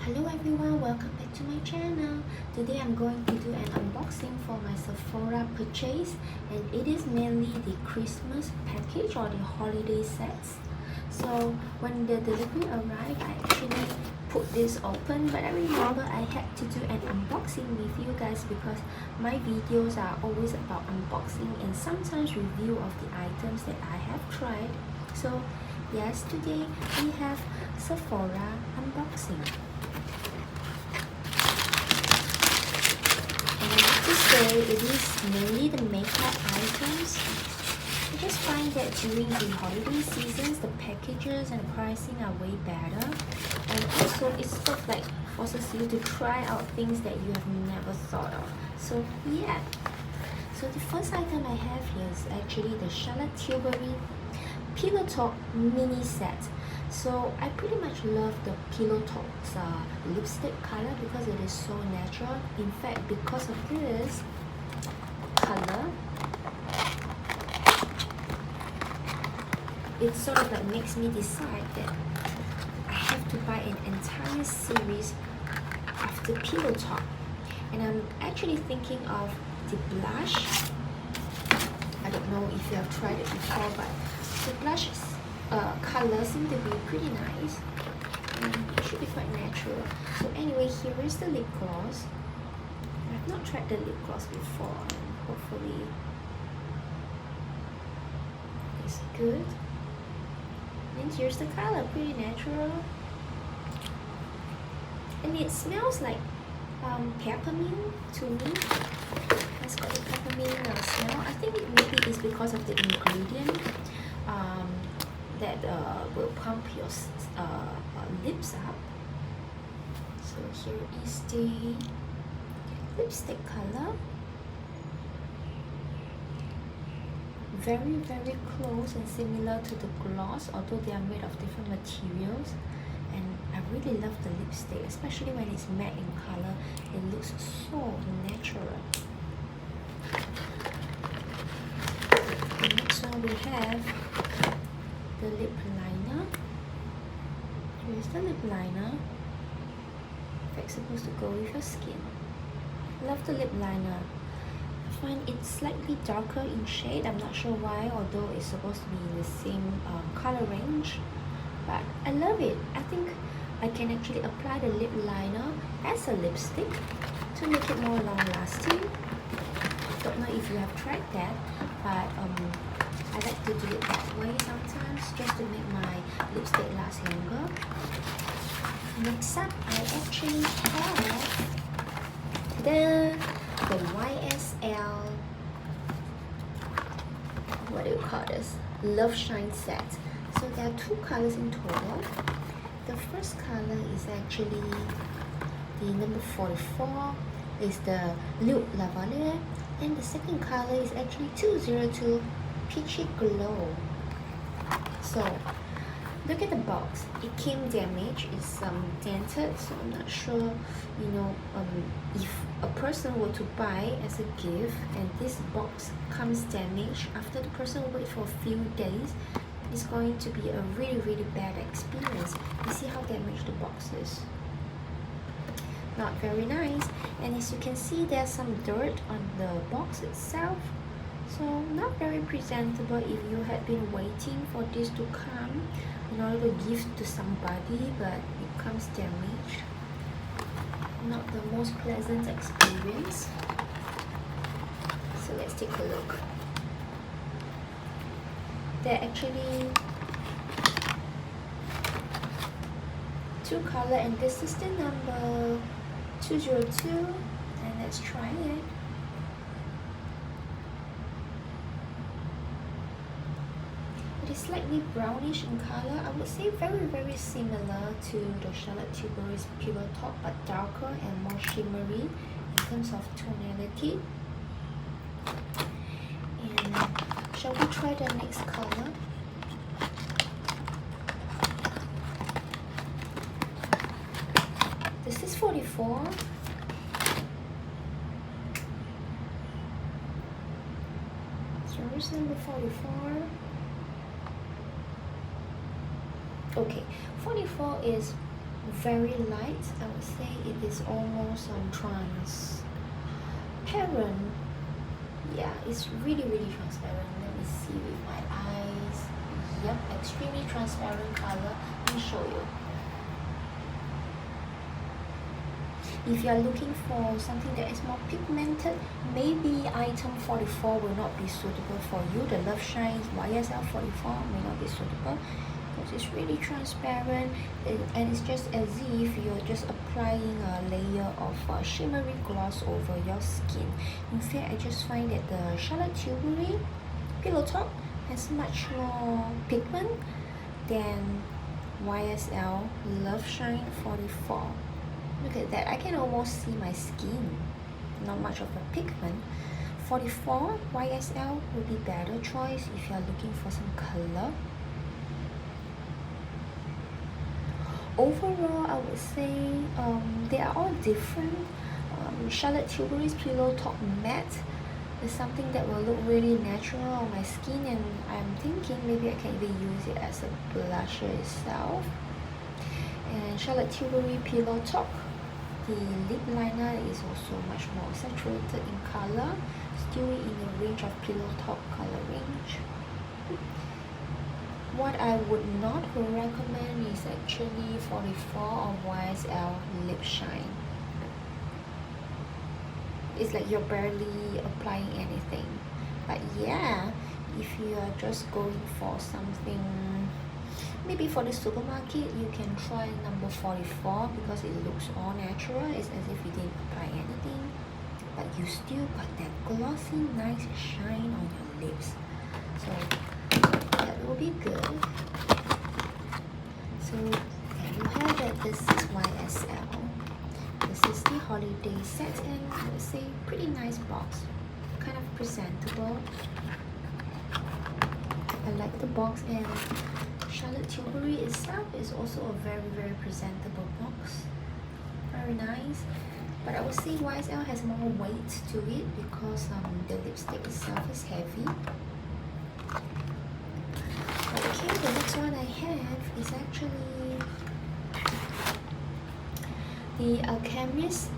Hello everyone, welcome back to my channel. Today I'm going to do an unboxing for my Sephora purchase, and it is mainly the Christmas package or the holiday sets. So when the delivery arrived, I actually put this open, but I remember I had to do an unboxing with you guys because my videos are always about unboxing and sometimes review of the items that I have tried. So yes, today we have Sephora unboxing. Say it is mainly the makeup items. I just find that during the holiday seasons, the packages and pricing are way better, and also it sort of like forces you to try out things that you have never thought of. So yeah, so the first item I have here is actually the Charlotte Tilbury Pillow Talk mini set. So I pretty much love the Pillow Talk's lipstick color because it is so natural. In fact, because of this color, it sort of like makes me decide that I have to buy an entire series of the Pillow Talk. And I'm actually thinking of the blush. I don't know if you have tried it before, but the blush color seems to be pretty nice and it should be quite natural. So anyway, here is the lip gloss. I've not tried the lip gloss before, and hopefully it's good. And here's the color, pretty natural, and it smells like peppermint to me. It's got a peppermint smell. I think maybe it's because of the ingredient that will pump your lips up. So here is the lipstick color. Very close and similar to the gloss, although they are made of different materials. And I really love the lipstick, especially when it's matte in color. It looks so natural. The next one we have the lip liner. Here's the lip liner. It's supposed to go with your skin. Love the lip liner. I find it slightly darker in shade. I'm not sure why, although it's supposed to be in the same color range. But I love it. I think I can actually apply the lip liner as a lipstick to make it more long lasting. Don't know if you have tried that, but I like to do it that way sometimes just to make my lipstick last longer. Next up, I actually have the YSL, what do you call this? Loveshine set. So there are two colors in total. The first color is actually the number 44, is the Ysl Loveshine, and the second color is actually 202 Peachy Glow. So look at the box. It came damaged. It's dented, so I'm not sure, if a person were to buy as a gift and this box comes damaged, after the person wait for a few days, it's going to be a really bad experience. You see how damaged the box is. Not very nice. And as you can see, there's some dirt on the box itself, so not very presentable if you had been waiting for this to come in order to give to somebody, but it comes damaged. Not the most pleasant experience. So let's take a look. There are actually two color, and this is the number 202, and let's try it. It is slightly brownish in color. I would say very similar to the Charlotte Tilbury's Pillow Talk, but darker and more shimmery in terms of tonality. And shall we try the next color? This is 44. So here's number 44. Okay, 44 is very light. I would say it is almost transparent. Yeah, it's really transparent. Let me see with my eyes. Yep, extremely transparent color. Let me show you. If you are looking for something that is more pigmented, maybe item 44 will not be suitable for you. The Loveshine YSL 44 may not be suitable because it's really transparent, and it's just as if you're just applying a layer of shimmery gloss over your skin. In fact, I just find that the Charlotte Tilbury Pillow Talk has much more pigment than YSL Loveshine 44. Look at that, I can almost see my skin. Not much of a pigment. 44 YSL would be better choice if you are looking for some color. Overall, I would say they are all different. Charlotte Tilbury's Pillow Talk Matte is something that will look really natural on my skin, and I'm thinking maybe I can even use it as a blusher itself. And Charlotte Tilbury Pillow Talk, the lip liner is also much more saturated in color, still in the range of Pillow Talk color range. What I would not recommend is actually 44 of YSL Lip Shine. It's like you're barely applying anything. But yeah, if you are just going for something, maybe for the supermarket, you can try number 44 because it looks all natural. It's as if you didn't apply anything, but you still got that glossy, nice shine on your lips. So that will be good. So there you have it. This is YSL. This is the holiday set, and I would say pretty nice box. Kind of presentable. I like the box, and Charlotte Tilbury itself is also a very presentable box. Very nice. But I would say YSL has more weight to it because the lipstick itself is heavy. Okay, the next one I have is actually the Alchemist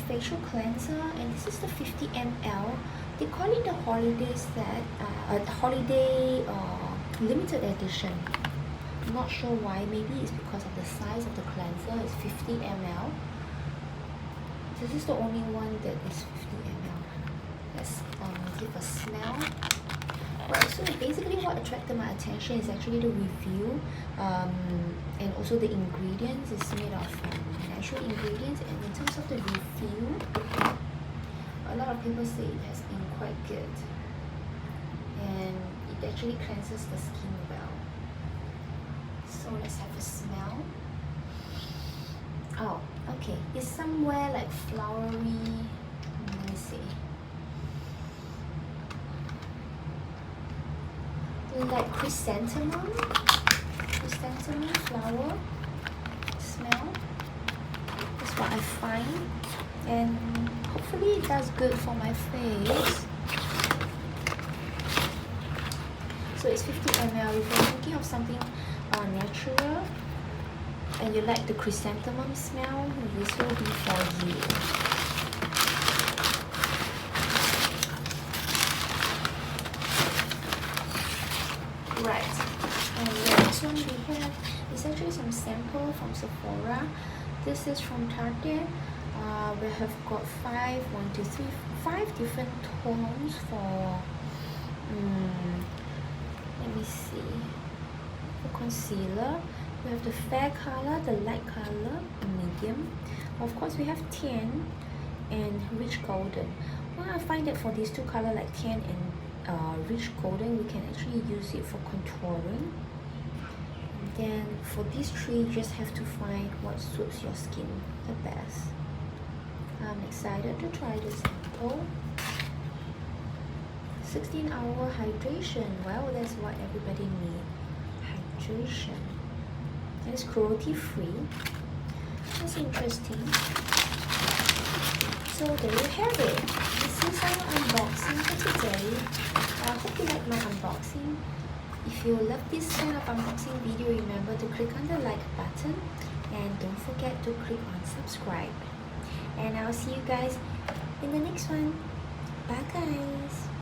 facial cleanser, and this is the 50 ml. They call it the holiday set, holiday limited edition. I'm not sure why. Maybe it's because of the size of the cleanser. It's 50 ml. This is the only one that is 50 ml. Let's give a smell. Right, so basically what attracted my attention is actually the review, and also the ingredients. It's made of natural ingredients, and in terms of the review, a lot of people say it has been quite good, and it actually cleanses the skin well. So let's have a smell. Oh, okay, it's somewhere like flowery. Let me see. Like chrysanthemum flower smell. That's what I find, and hopefully it does good for my face. So it's 50 ml. If you're thinking of something natural and you like the chrysanthemum smell, this will be for you. Right, and the next one we have is actually some sample from Sephora. This is from Target. We have got 5 different tones for let me see, for concealer. We have the fair color, the light color, medium. Of course we have tan and rich golden. Well, I find that for these two colors, like tan and rich golden, we can actually use it for contouring. And then for these three, you just have to find what suits your skin the best. I'm excited to try this sample. 16-hour hydration. Well, that's what everybody needs. Hydration. And it's cruelty free. That's interesting. So there you have it. This is our unboxing for today. I hope you like my unboxing. If you love this kind of unboxing video, remember to click on the like button and don't forget to click on subscribe, and I'll see you guys in the next one. Bye guys.